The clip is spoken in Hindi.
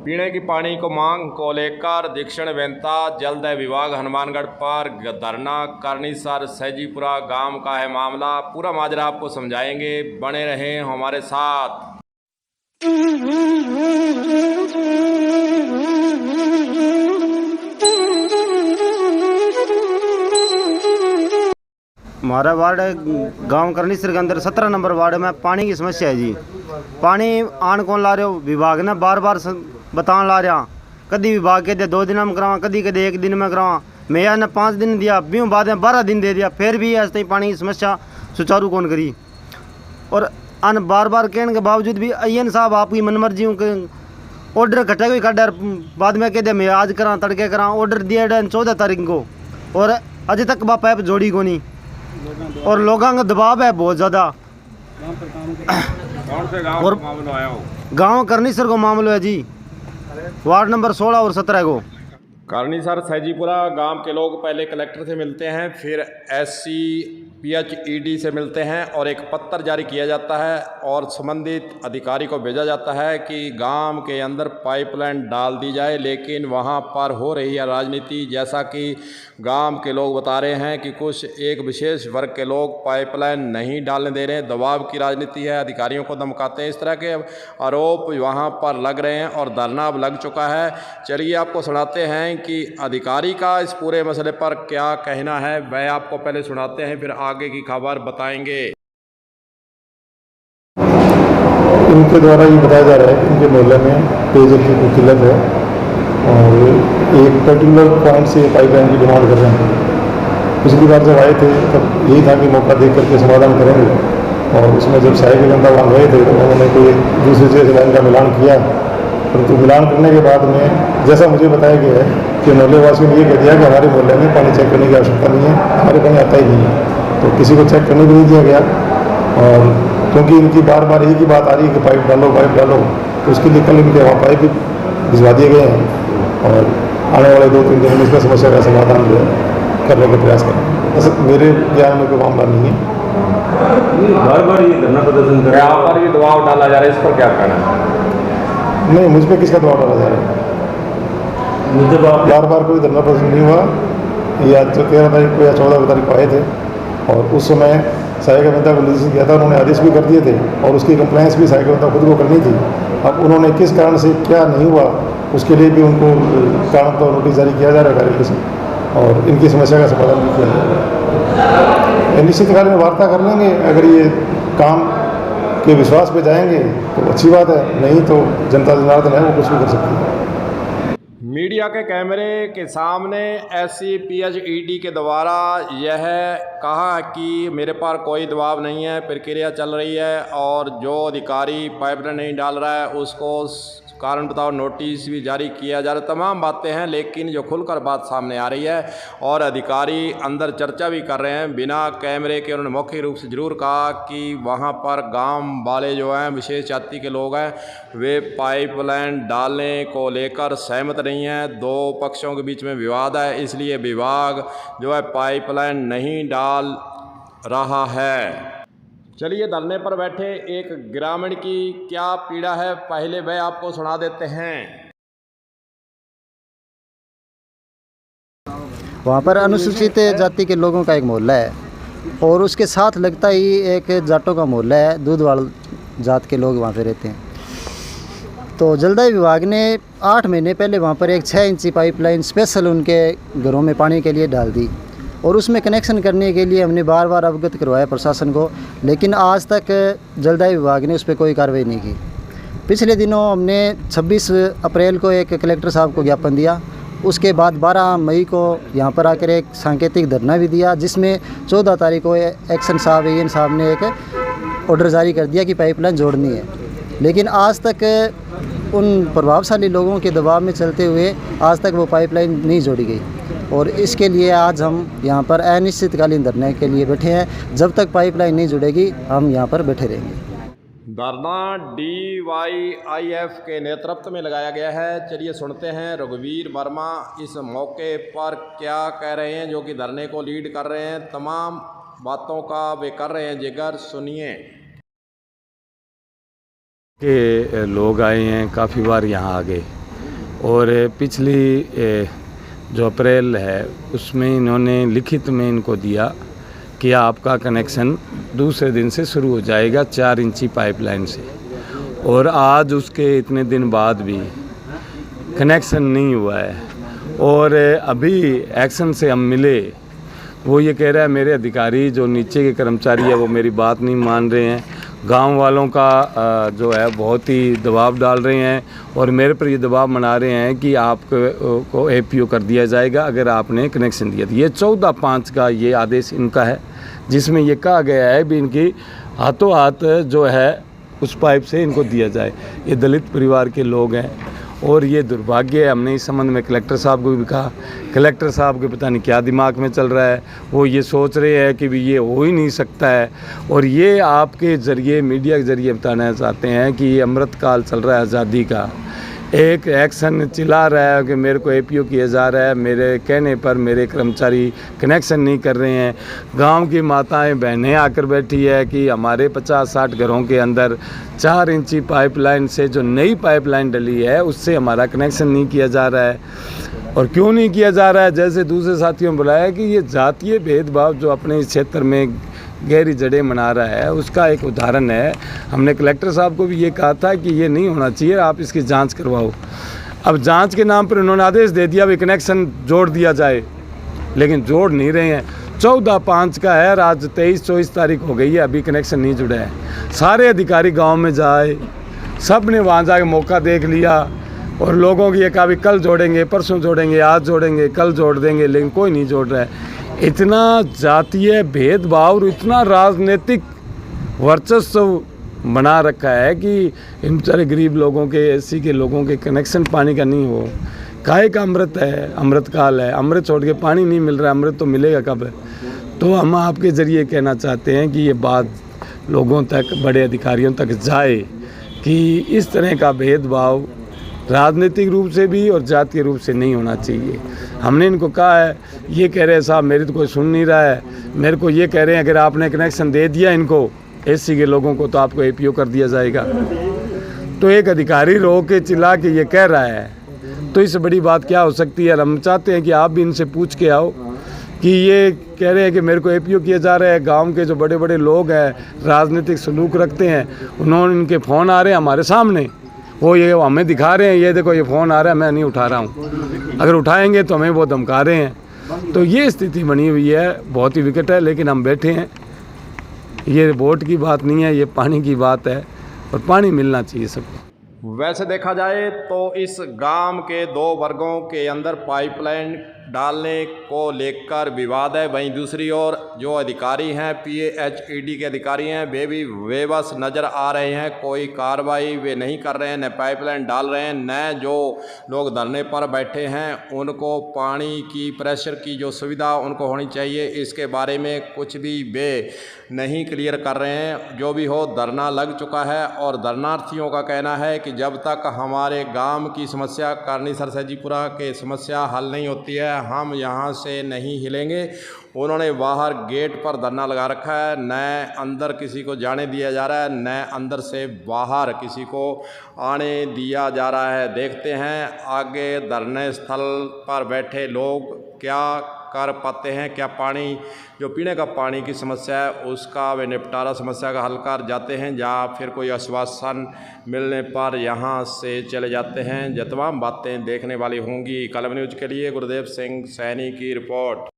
पीने की पानी को मांग को लेकर दक्षिण बेंता जलदाय विभाग हनुमानगढ़ पर धरना करनीसर सैजीपुरा गांव का है मामला। पूरा माजरा आपको समझाएंगे, बने रहें हमारे साथ। हमारा वार्ड गांव करनीसर के अंदर 17 नंबर वार्ड में पानी की समस्या है जी। पानी आन कौन ला रहे हो, विभाग ने बार बार बताने ला रहा। कभी विभाग के दे 2 दिन में करावा, कभी कभी 1 दिन में करावा। मेयर ने 5 दिन दिया, बीस बाद में 12 दिन दे दिया, फिर भी ऐसे ही पानी की समस्या सुचारू कौन करी। और अन बार बार कहने के बावजूद भी अयन साहब आपकी मनमर्जी ऑर्डर कटे कोई काटा, बाद में कह दिया मैं आज करा तड़के करा। ऑर्डर दिया 14 तारीख को और अजय तक वह पाइप जोड़ी को नहीं और लोगों का दबाव है बहुत ज़्यादा। और गाँव करनीसर को मामला है जी, वार्ड नंबर 16 और 17 को। करनीसर सैजीपुरा गांव के लोग पहले कलेक्टर से मिलते हैं, फिर SCPHED से मिलते हैं और एक पत्र जारी किया जाता है और संबंधित अधिकारी को भेजा जाता है कि गांव के अंदर पाइपलाइन डाल दी जाए। लेकिन वहां पर हो रही है राजनीति, जैसा कि गांव के लोग बता रहे हैं कि कुछ एक विशेष वर्ग के लोग पाइपलाइन नहीं डालने दे रहे हैं। दबाव की राजनीति है, अधिकारियों को धमकाते हैं। इस तरह के आरोप वहाँ पर लग रहे हैं और धरना अब लग चुका है। चलिए आपको सुनाते हैं कि अधिकारी का इस पूरे मसले पर क्या कहना है, वह आपको पहले सुनाते हैं, फिर आगे की खबर बताएंगे। उनके द्वारा ये बताया जा रहा है कि उनके मोहल्ले में पेयजल की कुछ किल्लत है और एक पर्टिकुलर पॉइंट से पाइपलाइन की डिमांड कर रहे हैं। पिछली बार जब आए थे तब यही था कि मौका देख करके समाधान करेंगे और उसमें जब साहिब जनता वहाँ गए थे तो उन्होंने कोई दूसरी जगह से लाइन का मिलान किया, परंतु मिलान करने के बाद में जैसा मुझे बताया गया है कि मोहल्ले वासियों ने ये कह दिया कि हमारे मोहल्ले में पानी चेक करने की आवश्यकता नहीं है, हमारे पानी आता ही नहीं है, तो किसी को चेक करने भी नहीं दिया गया। और क्योंकि इनकी बार बार एक ही बात आ रही है कि पाइप डालो, तो उसके लिए कल इनके वहाँ पाइप भिजवा दिए गए हैं और आने वाले 2-3 दिन में इसका समस्या का समाधान जो है करने का प्रयास करें। बस मेरे ज्ञान में कोई मामला नहीं है। बार बार ये धरना प्रदर्शन कर यहाँ पर भी दबाव डाला जा रहा है, इस पर क्या कहना है? नहीं, मुझ पर किसका दबाव डाला जा रहा है? मुझे बार बार कोई धरना प्रदर्शन नहीं हुआ। या जो 13 तारीख को या 14 तारीख को आए थे और उस समय सहायक अभियंता को निर्देशित किया था, उन्होंने आदेश भी कर दिए थे और उसकी कंप्लेंस भी सहायक अभियंता खुद को करनी थी। अब उन्होंने किस कारण से क्या नहीं हुआ उसके लिए भी उनको कारण तो नोटिस जारी किया जा रहा है कार्यालय से और इनकी समस्या का समाधान भी किया जाएगा। निश्चित काल में वार्ता कर लेंगे। अगर ये काम के विश्वास पे जाएंगे तो अच्छी बात है, नहीं तो जनता जनार्दन है, वो कुछ भी कर सकती है। मीडिया के कैमरे के सामने SCPHED के द्वारा यह कहा कि मेरे पर कोई दबाव नहीं है, प्रक्रिया चल रही है और जो अधिकारी पाइपलाइन नहीं डाल रहा है उसको कारण बताओ नोटिस भी जारी किया जा रहा है। तमाम बातें हैं, लेकिन जो खुलकर बात सामने आ रही है और अधिकारी अंदर चर्चा भी कर रहे हैं बिना कैमरे के। उन्होंने मौखिक रूप से ज़रूर कहा कि वहाँ पर गांव वाले जो हैं, विशेष जाति के लोग हैं, वे पाइपलाइन डालने को लेकर सहमत नहीं हैं। 2 पक्षों के बीच में विवाद है, इसलिए विभाग जो है पाइपलाइन नहीं डाल रहा है। चलिए धरने पर बैठे एक ग्रामीण की क्या पीड़ा है, पहले वह आपको सुना देते हैं। वहाँ पर अनुसूचित जाति के लोगों का एक मोहल्ला है और उसके साथ लगता ही एक जाटों का मोहल्ला है, दूधवाल जात के लोग वहाँ पे रहते हैं। तो जलदाय विभाग ने 8 महीने पहले वहाँ पर एक 6 इंची पाइपलाइन स्पेशल उनके घरों में पानी के लिए डाल दी और उसमें कनेक्शन करने के लिए हमने बार बार अवगत करवाया प्रशासन को, लेकिन आज तक जलदाय विभाग ने उस पर कोई कार्रवाई नहीं की। पिछले दिनों हमने 26 अप्रैल को एक कलेक्टर साहब को ज्ञापन दिया, उसके बाद 12 मई को यहाँ पर आकर एक सांकेतिक धरना भी दिया, जिसमें 14 तारीख को एक्शन साहब AN साहब ने एक ऑर्डर जारी कर दिया कि पाइपलाइन जोड़नी है। लेकिन आज तक उन प्रभावशाली लोगों के दबाव में चलते हुए आज तक वो पाइपलाइन नहीं जोड़ी गई और इसके लिए आज हम यहाँ पर अनिश्चितकालीन धरने के लिए बैठे हैं। जब तक पाइपलाइन नहीं जुड़ेगी हम यहाँ पर बैठे रहेंगे। धरना DYIF के नेतृत्व में लगाया गया है। चलिए सुनते हैं रघुवीर वर्मा इस मौके पर क्या कह रहे हैं, जो कि धरने को लीड कर रहे हैं। तमाम बातों का वे कर रहे हैं जिक्र, सुनिए। के लोग आए हैं, काफ़ी बार यहाँ आ गए और पिछली जो अप्रैल है उसमें इन्होंने लिखित में इनको दिया कि आपका कनेक्शन दूसरे दिन से शुरू हो जाएगा 4 इंची पाइपलाइन से, और आज उसके इतने दिन बाद भी कनेक्शन नहीं हुआ है। और अभी एक्शन से हम मिले, वो ये कह रहा है मेरे अधिकारी जो नीचे के कर्मचारी है वो मेरी बात नहीं मान रहे हैं, गांव वालों का जो है बहुत ही दबाव डाल रहे हैं और मेरे पर ये दबाव बना रहे हैं कि आपको एपीओ कर दिया जाएगा अगर आपने कनेक्शन दिया। ये 14/5 का ये आदेश इनका है, जिसमें ये कहा गया है भी इनकी हाथों हाथ जो है उस पाइप से इनको दिया जाए। ये दलित परिवार के लोग हैं और ये दुर्भाग्य है। हमने इस संबंध में कलेक्टर साहब को भी कहा, कलेक्टर साहब के पता नहीं क्या दिमाग में चल रहा है, वो ये सोच रहे हैं कि भी ये हो ही नहीं सकता है। और ये आपके ज़रिए मीडिया के ज़रिए बताना चाहते हैं कि ये अमृतकाल चल रहा है आज़ादी का, एक एक्शन चिल्ला रहा है कि मेरे को एपीओ किया जा रहा है, मेरे कहने पर मेरे कर्मचारी कनेक्शन नहीं कर रहे हैं। गांव की माताएं बहनें आकर बैठी है कि हमारे 50-60 घरों के अंदर 4 इंची पाइपलाइन से जो नई पाइपलाइन डली है उससे हमारा कनेक्शन नहीं किया जा रहा है। और क्यों नहीं किया जा रहा है, जैसे दूसरे साथियों ने बुलाया कि ये जातीय भेदभाव जो अपने इस क्षेत्र में गहरी जड़ें बना रहा है उसका एक उदाहरण है। हमने कलेक्टर साहब को भी ये कहा था कि ये नहीं होना चाहिए, आप इसकी जांच करवाओ। अब जांच के नाम पर उन्होंने आदेश दे दिया भी कनेक्शन जोड़ दिया जाए, लेकिन जोड़ नहीं रहे हैं। 14/5 का है, आज 23-24 तारीख हो गई है, अभी कनेक्शन नहीं जुड़ा है। सारे अधिकारी गाँव में जाए, सब ने वहाँ जाके मौका देख लिया और लोगों की ये कहा भी कल जोड़ेंगे, परसों जोड़ेंगे, आज जोड़ेंगे, कल जोड़ देंगे, लेकिन कोई नहीं जोड़ रहा है। इतना जातीय भेदभाव और इतना राजनीतिक वर्चस्व बना रखा है कि इन बेचारे गरीब लोगों के, एससी के लोगों के कनेक्शन पानी का नहीं हो। काहे का अमृत है, अमृतकाल है, अमृत छोड़ के पानी नहीं मिल रहा है, अमृत तो मिलेगा कब है। तो हम आपके ज़रिए कहना चाहते हैं कि ये बात लोगों तक, बड़े अधिकारियों तक जाए कि इस तरह का भेदभाव राजनीतिक रूप से भी और जातीय रूप से नहीं होना चाहिए। हमने इनको कहा है, ये कह रहे हैं साहब मेरी तो कोई सुन नहीं रहा है, मेरे को ये कह रहे हैं अगर आपने कनेक्शन दे दिया इनको एससी के लोगों को तो आपको एपीओ कर दिया जाएगा। तो एक अधिकारी रो के चिल्ला के ये कह रहा है, तो इससे बड़ी बात क्या हो सकती है। हम चाहते हैं कि आप भी इनसे पूछ के आओ कि ये कह रहे हैं कि मेरे को एपीओ किया जा रहा है। गांव के जो बड़े बड़े लोग हैं, राजनीतिक सलूक रखते हैं, उन्होंने इनके फ़ोन आ रहे हैं हमारे सामने, वो ये हमें दिखा रहे हैं, ये देखो ये फ़ोन आ रहा है, मैं नहीं उठा रहा हूँ, अगर उठाएंगे तो हमें वो धमका रहे हैं। तो ये स्थिति बनी हुई है, बहुत ही विकट है। लेकिन हम बैठे हैं, ये वोट की बात नहीं है, ये पानी की बात है और पानी मिलना चाहिए सबको। वैसे देखा जाए तो इस गांव के 2 वर्गों के अंदर पाइपलाइन डालने को लेकर विवाद है। वहीं दूसरी ओर जो अधिकारी हैं, PHED के अधिकारी हैं, वे भी बेबस नज़र आ रहे हैं, कोई कार्रवाई वे नहीं कर रहे हैं, न पाइपलाइन डाल रहे हैं, न जो लोग धरने पर बैठे हैं उनको पानी की, प्रेशर की जो सुविधा उनको होनी चाहिए इसके बारे में कुछ भी वे नहीं क्लियर कर रहे हैं। जो भी हो, धरना लग चुका है और धरनार्थियों का कहना है कि जब तक हमारे गांव की समस्या, करनी सरसैजीपुरा के समस्या हल नहीं होती है, हम यहाँ से नहीं हिलेंगे। उन्होंने बाहर गेट पर धरना लगा रखा है, न अंदर किसी को जाने दिया जा रहा है, न अंदर से बाहर किसी को आने दिया जा रहा है। देखते हैं आगे धरने स्थल पर बैठे लोग क्या कर पाते हैं, क्या पानी, जो पीने का पानी की समस्या है उसका वे निपटारा समस्या का हल कर जाते हैं, या फिर कोई आश्वासन मिलने पर यहाँ से चले जाते हैं। ये तमाम बातें देखने वाली होंगी। कलम न्यूज़ के लिए गुरुदेव सिंह सैनी की रिपोर्ट।